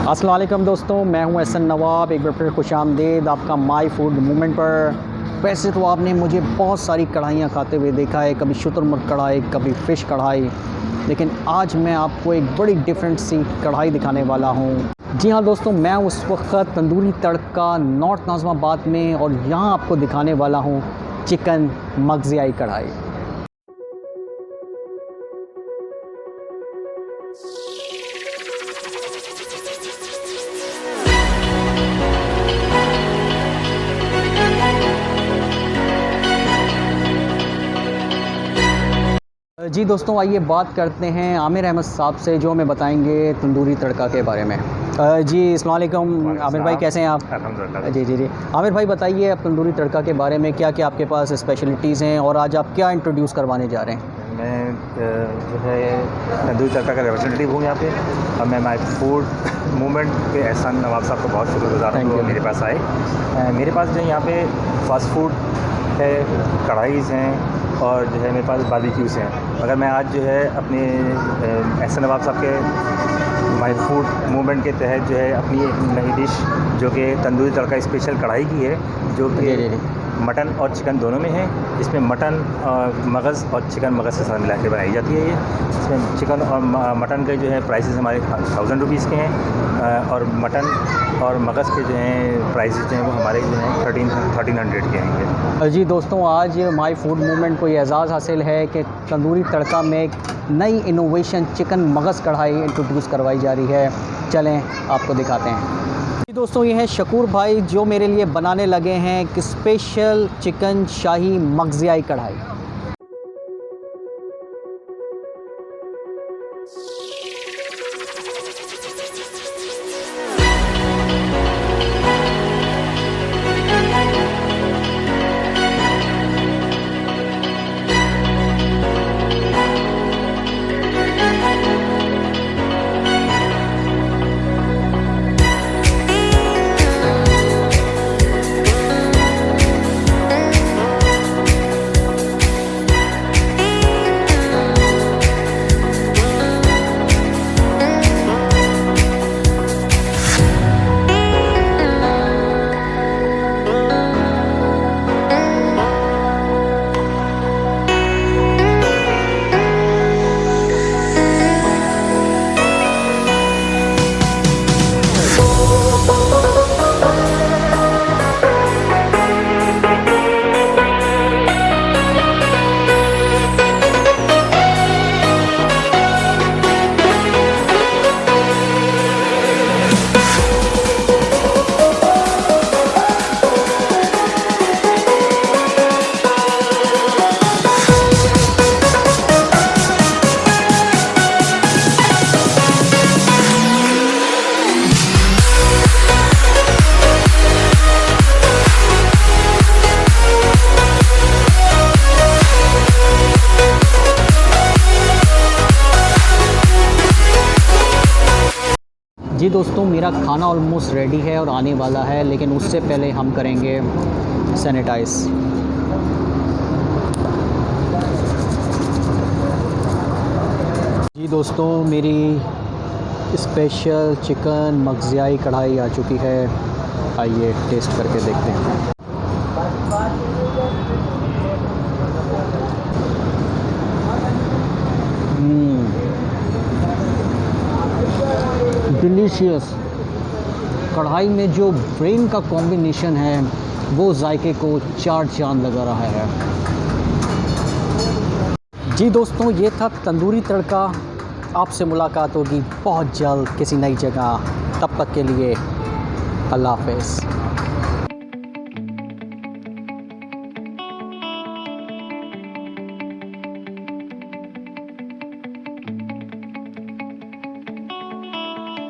अस्सलाम वालेकुम दोस्तों, मैं हूं एहसन नवाब। एक बार फिर खुशामदीद आपका माय फूड मूवमेंट पर। वैसे तो आपने मुझे बहुत सारी कढ़ाइयाँ खाते हुए देखा है, कभी शुतुरमुर्ग कढ़ाई, कभी फ़िश कढ़ाई, लेकिन आज मैं आपको एक बड़ी डिफरेंट सी कढ़ाई दिखाने वाला हूं। जी हाँ दोस्तों, मैं उस वक्त तंदूरी तड़का नॉर्थ नाज़िमाबाद में, और यहाँ आपको दिखाने वाला हूँ चिकन मगज़ियाई कढ़ाई। जी दोस्तों, आइए बात करते हैं आमिर अहमद साहब से, जो हमें बताएंगे तंदूरी तड़का के बारे में। जी अस्सलाम वालेकुम आमिर भाई, कैसे हैं आप? अल्हम्दुलिल्लाह। जी। आमिर भाई बताइए, अब तंदूरी तड़का के बारे में क्या क्या आपके पास स्पेशलिटीज़ हैं, और आज आप क्या इंट्रोड्यूस करवाने जा रहे हैं? मैं जो है तंदूरी तड़का का रिप्रेजेंटेटिव हूँ यहाँ पे, और मैं माय फूड मूवमेंट के एहसान नवाब साहब का बहुत शुक्रगुजार हूँ जो मेरे पास आए। मेरे पास जो यहाँ पे फास्ट फूड है, कढ़ाईज़ हैं, और जो है मेरे पास बारबेक्यूज़ हैं। मगर मैं आज जो है अपने एहसान नवाब साहब के माय फूड मूवमेंट के तहत जो है अपनी एक नई डिश जो कि तंदूरी तड़का स्पेशल कढ़ाई की है, जो कि मटन और चिकन दोनों में है। इसमें मटन मगज़ और चिकन मगज़ के साथ मिला के बनाई जाती है ये। इसमें चिकन और मटन के जो है प्राइसेस हमारे 1000 रुपीज़ के हैं, और मटन और मगज़ के जो हैं प्राइसेस जो हैं वो हमारे जो हैं 1300 के हैं। जी दोस्तों, आज माय फूड मूवमेंट को ये एजाज़ हासिल है कि तंदूरी तड़का में एक नई इनोवेशन चिकन मगज़ कढ़ाई इंट्रोड्यूस करवाई जा रही है। चलें आपको दिखाते हैं। जी दोस्तों, ये हैं शकूर भाई, जो मेरे लिए बनाने लगे हैं एक स्पेशल चिकन शाही मगज़ियाई कढ़ाई। जी दोस्तों, मेरा खाना ऑलमोस्ट रेडी है और आने वाला है, लेकिन उससे पहले हम करेंगे सैनिटाइज़। जी दोस्तों, मेरी स्पेशल चिकन मगज़ियाई कढ़ाई आ चुकी है। आइए टेस्ट करके देखते हैं। डिलीशियस। कढ़ाई में जो ब्रेन का कॉम्बिनेशन है वो जायके को चार चांद लगा रहा है। जी दोस्तों, ये था तंदूरी तड़का। आपसे मुलाकात होगी बहुत जल्द किसी नई जगह। तब तक के लिए अल्लाह हाफ़िज़।